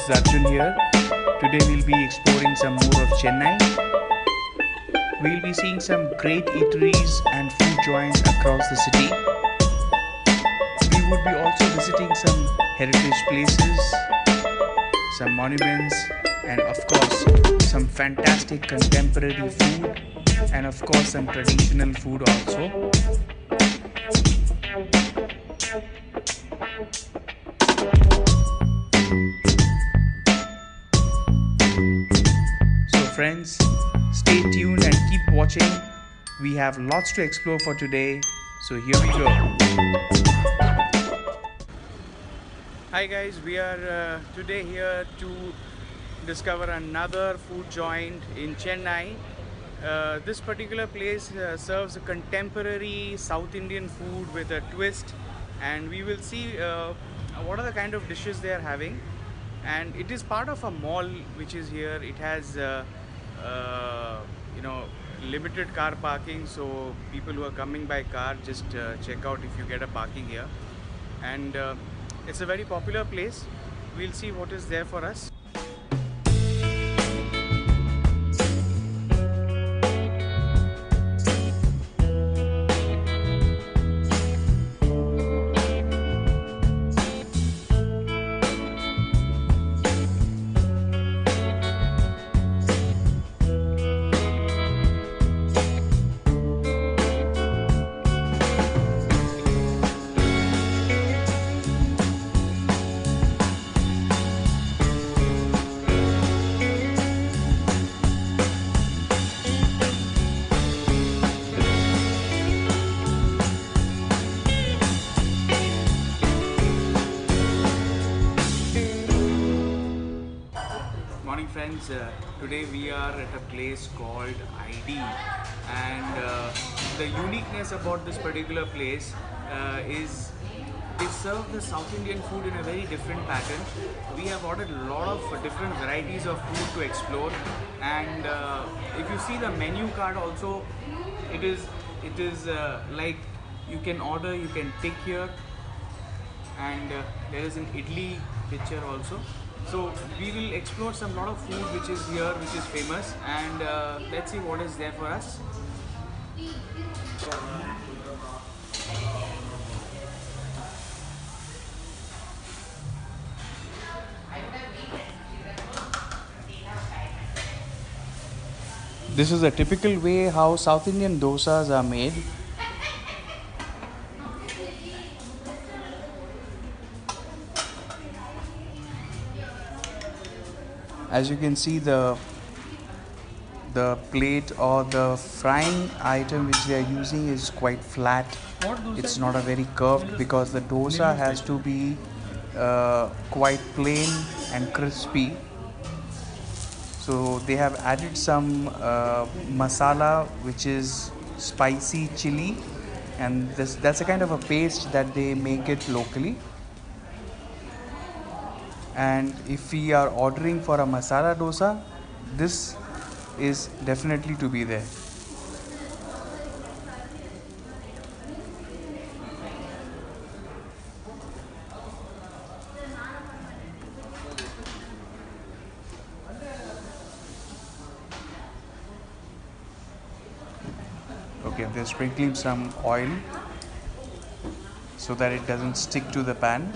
is Arjun here. Today we'll be exploring some more of Chennai. We'll be seeing some great eateries and food joints across the city. We would be also visiting some heritage places, some monuments, and of course some fantastic contemporary food, and of course some traditional food also. So friends, stay tuned and keep watching. We have lots to explore for today, so here we go. Hi guys, we are today here to discover another food joint in Chennai. This particular place serves a contemporary South Indian food with a twist, and we will see what are the kind of dishes they are having. And it is part of a mall which is here. It has limited car parking, so people who are coming by car just check out if you get a parking here. And it's a very popular place. We'll see what is there for us. Morning friends, today we are at a place called ID, and the uniqueness about this particular place is they serve the South Indian food in a very different pattern. We have ordered a lot of different varieties of food to explore, and if you see the menu card also, it is like you can order, you can tick here, and there is an idli picture also. So we will explore some lot of food which is here, which is famous, and let's see what is there for us. This is a typical way how South Indian dosas are made. As you can see, the plate or the frying item which they are using is quite flat. It's not a very curved, because the dosa has to be quite plain and crispy. So they have added some masala which is spicy chili, and that's a kind of a paste that they make it locally. And if we are ordering for a masala dosa, this is definitely to be there. Okay, they're sprinkling some oil so that it doesn't stick to the pan.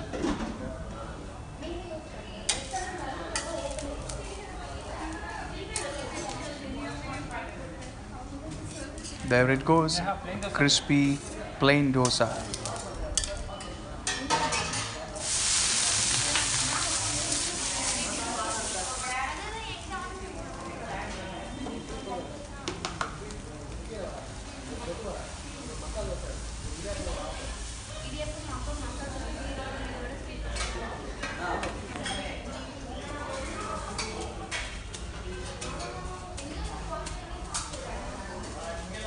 There it goes, crispy plain dosa.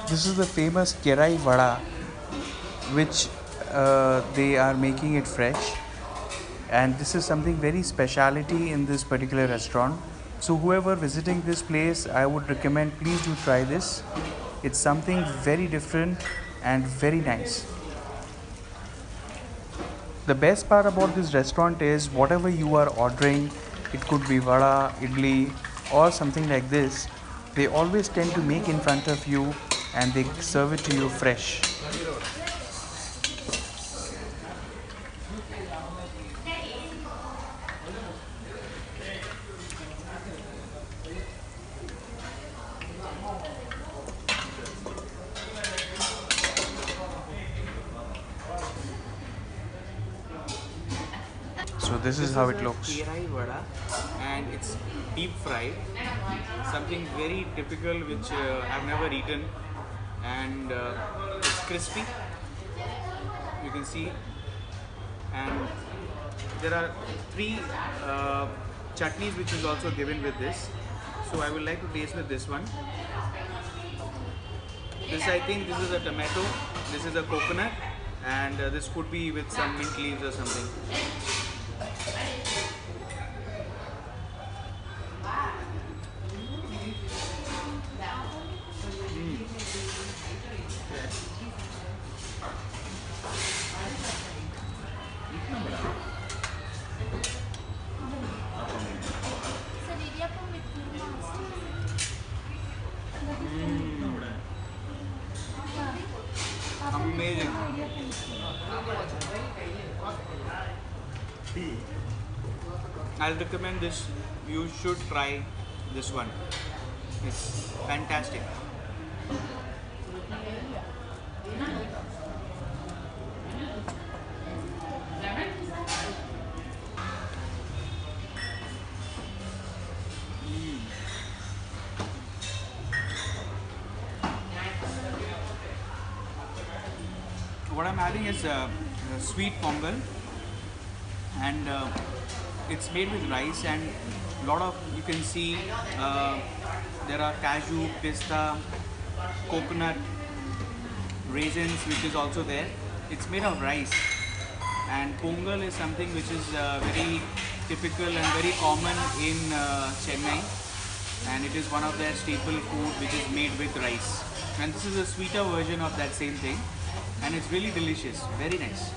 This is the famous Kerai Vada, which they are making it fresh, and this is something very speciality in this particular restaurant. So whoever visiting this place, I would recommend, please do try this. It's something very different and very nice. The best part about this restaurant is whatever you are ordering, it could be vada, idli, or something like this, they always tend to make in front of you and they serve it to you fresh. So this is how it looks. Kerai vada, and it's deep fried. Something very typical which I've never eaten, and it's crispy. You can see, and there are three chutneys which is also given with this. So I would like to taste with this one. This, I think this is a tomato, this is a coconut, and this could be with some mint leaves or something. Amazing. I'll recommend this. You should try this one. It's fantastic. What I'm having is sweet pongal, and it's made with rice, and a lot of, you can see there are cashew, pista, coconut, raisins which is also there. It's made of rice, and pongal is something which is very typical and very common in Chennai, and it is one of their staple food which is made with rice, and this is a sweeter version of that same thing, and it's really delicious, very nice.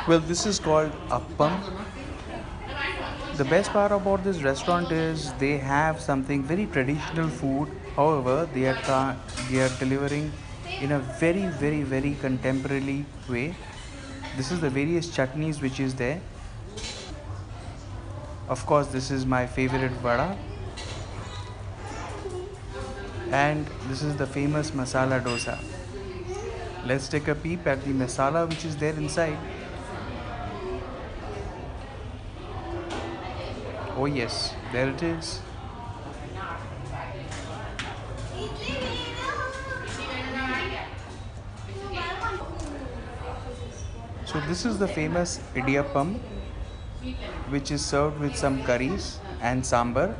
Well, this is called appam. The best part about this restaurant is they have something very traditional food. However, they are delivering in a very contemporary way. This is the various chutneys which is there. Of course, this is my favorite vada, and this is the famous masala dosa. Let's take a peep at the masala which is there inside. Oh yes, there it is. So this is the famous idiyappam, which is served with some curries and sambar.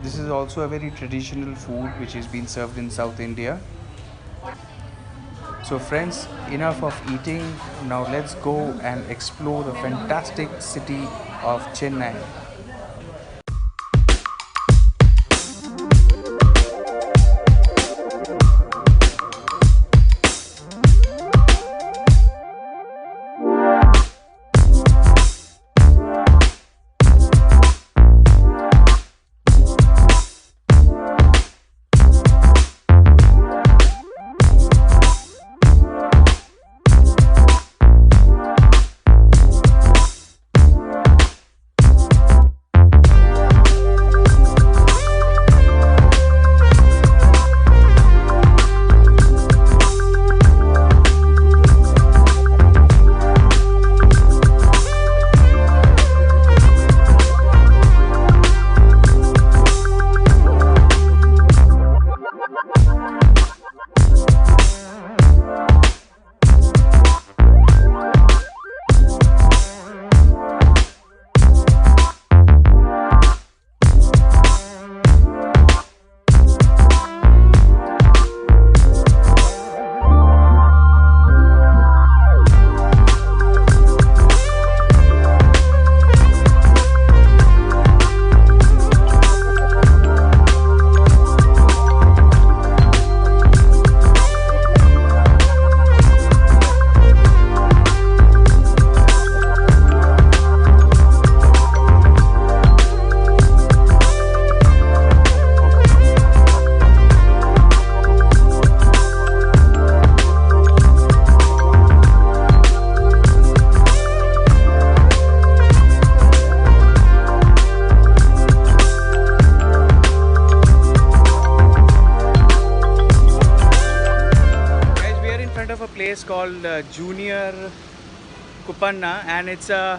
This is also a very traditional food which is being served in South India. So friends, enough of eating. Now let's go and explore the fantastic city of Chennai. called Junior Kupanna, and it's a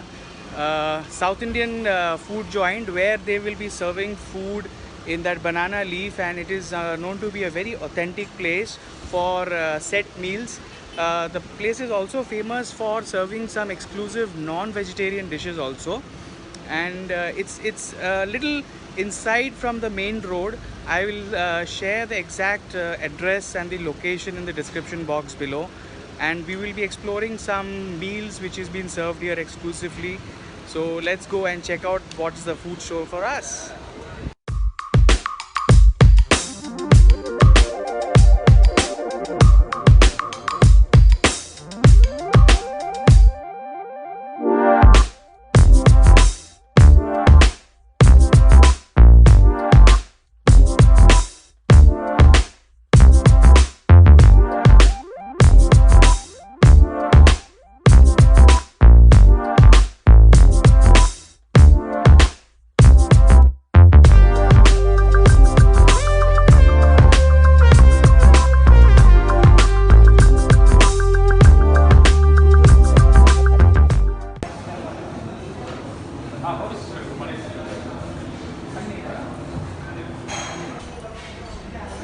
South Indian food joint where they will be serving food in that banana leaf, and it is known to be a very authentic place for set meals. The place is also famous for serving some exclusive non-vegetarian dishes also, and it's a little inside from the main road. I will share the exact address and the location in the description box below, and we will be exploring some meals which is being served here exclusively. So let's go and check out what's the food show for us.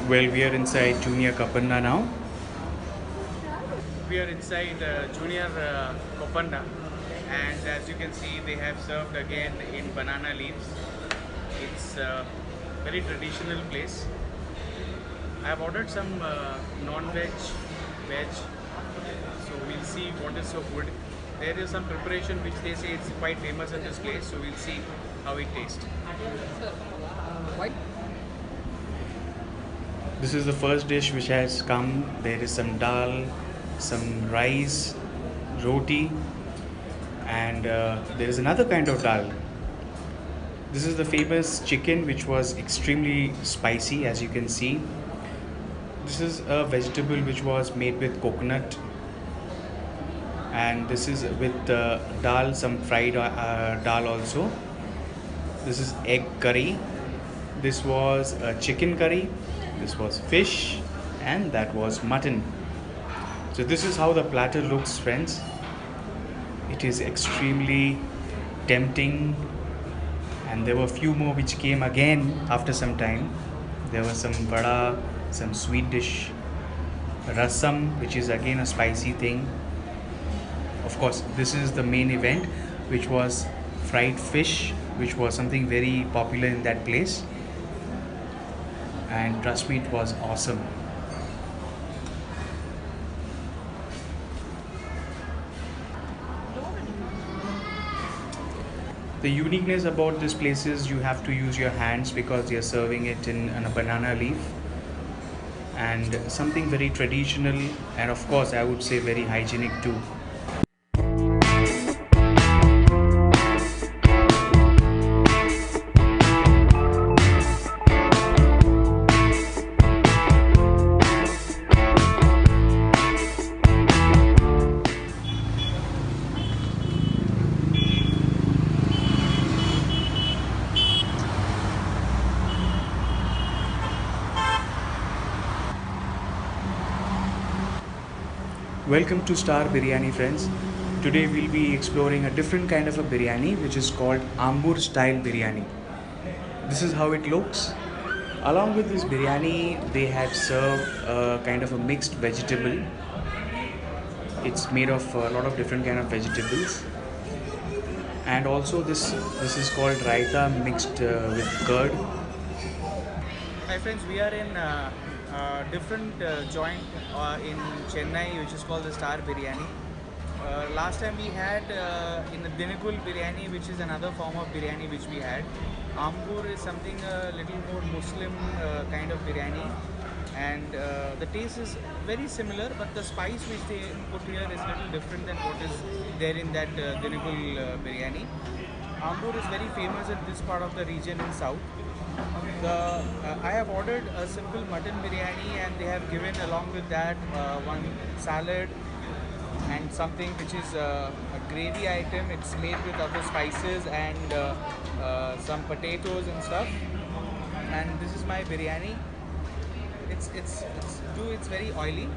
Well, we are inside Junior Kupanna now. We are inside Junior Kupanna, and as you can see, they have served again in banana leaves. It's a very traditional place. I have ordered some non-veg, veg, so we'll see what is so good. There is some preparation which they say it's quite famous at this place, so we'll see how it tastes. This is the first dish which has come. There is some dal, some rice, roti, and there is another kind of dal. This is the famous chicken which was extremely spicy, as you can see. This is a vegetable which was made with coconut, and this is with dal, some fried dal also. This is egg curry. This was chicken curry. This was fish, and that was mutton. So this is how the platter looks, friends. It is extremely tempting, and there were a few more which came again after some time. There was some vada, some sweet dish, rasam, which is again a spicy thing. Of course, this is the main event, which was fried fish, which was something very popular in that place. And trust me, it was awesome. The uniqueness about this place is you have to use your hands because they are serving it in a banana leaf, and something very traditional, and of course I would say very hygienic too. Welcome to Star Biryani, friends. Today we'll be exploring a different kind of a biryani which is called Ambur style biryani. This is how it looks. Along with this biryani, they have served a kind of a mixed vegetable. It's made of a lot of different kind of vegetables, and also this is called raita mixed with curd. Hi friends, we are in different joint in Chennai which is called the Star Biryani. Last time we had in the Dinagul Biryani, which is another form of biryani which we had. Ambur is something a little more Muslim kind of biryani, and the taste is very similar, but the spice which they put here is a little different than what is there in that Dinagul biryani. Ambur is very famous in this part of the region in south. I have ordered a simple mutton biryani, and they have given along with that one salad and something which is a gravy item. It's made with other spices and some potatoes and stuff. And this is my biryani. It's very oily.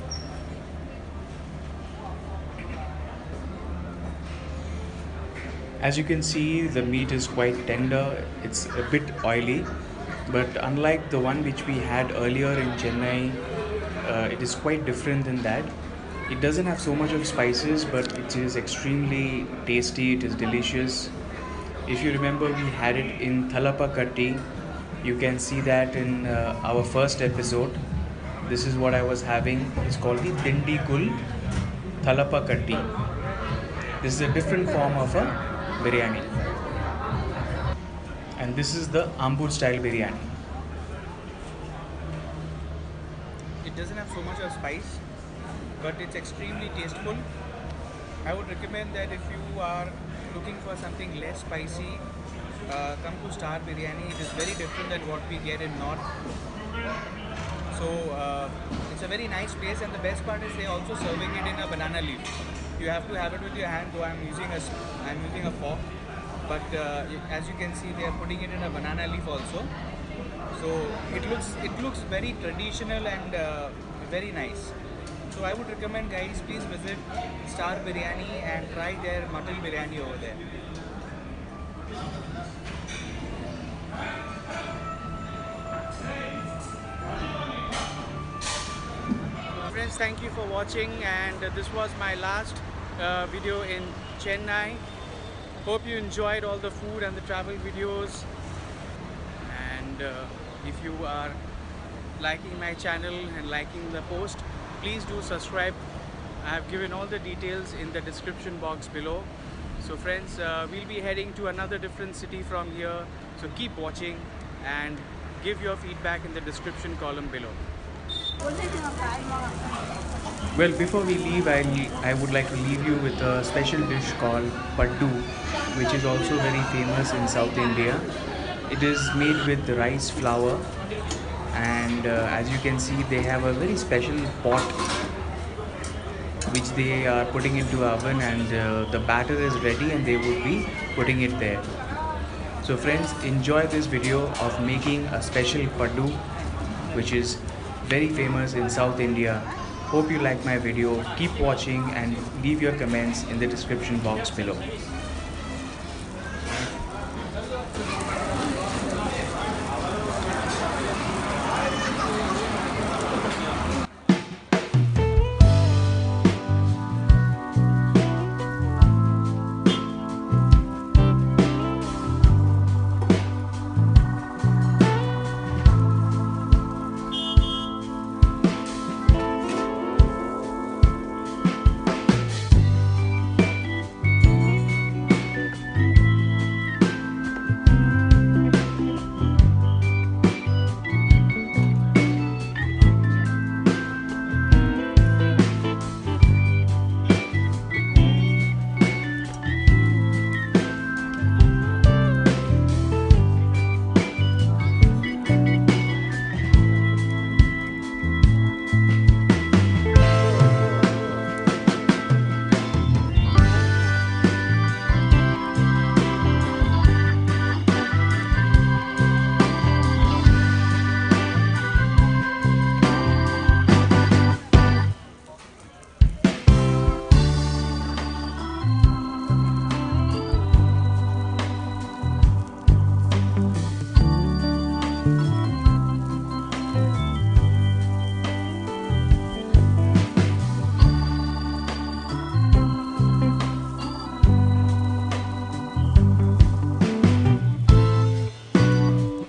As you can see, the meat is quite tender, it's a bit oily, but unlike the one which we had earlier in Chennai, it is quite different than that. It doesn't have so much of spices, but it is extremely tasty, it is delicious. If you remember, we had it in Thalapakatti. You can see that in our first episode. This is what I was having. It's called the Dindikul Thalapakatti. This is a different form of a biryani. And this is the Ambur style biryani. It doesn't have so much of spice, but it's extremely tasteful. I would recommend that if you are looking for something less spicy, come to Star Biryani. It is very different than what we get in North. So it's a very nice place, and the best part is they are also serving it in a banana leaf. You have to have it with your hand, though I'm using a fork. But as you can see, they are putting it in a banana leaf also. So it looks very traditional and very nice. So I would recommend, guys, please visit Star Biryani and try their mutton biryani over there. Friends, thank you for watching, and this was my last video in Chennai. Hope you enjoyed all the food and the travel videos, and if you are liking my channel and liking the post, please do subscribe. I have given all the details in the description box below. So friends, we'll be heading to another different city from here, so keep watching and give your feedback in the description column below. Well, before we leave, I would like to leave you with a special dish called Paddu, which is also very famous in South India. It is made with rice flour, and as you can see, they have a very special pot which they are putting into oven, and the batter is ready and they would be putting it there. So friends, enjoy this video of making a special Paddu, which is very famous in South India. Hope you like my video. Keep watching and leave your comments in the description box below.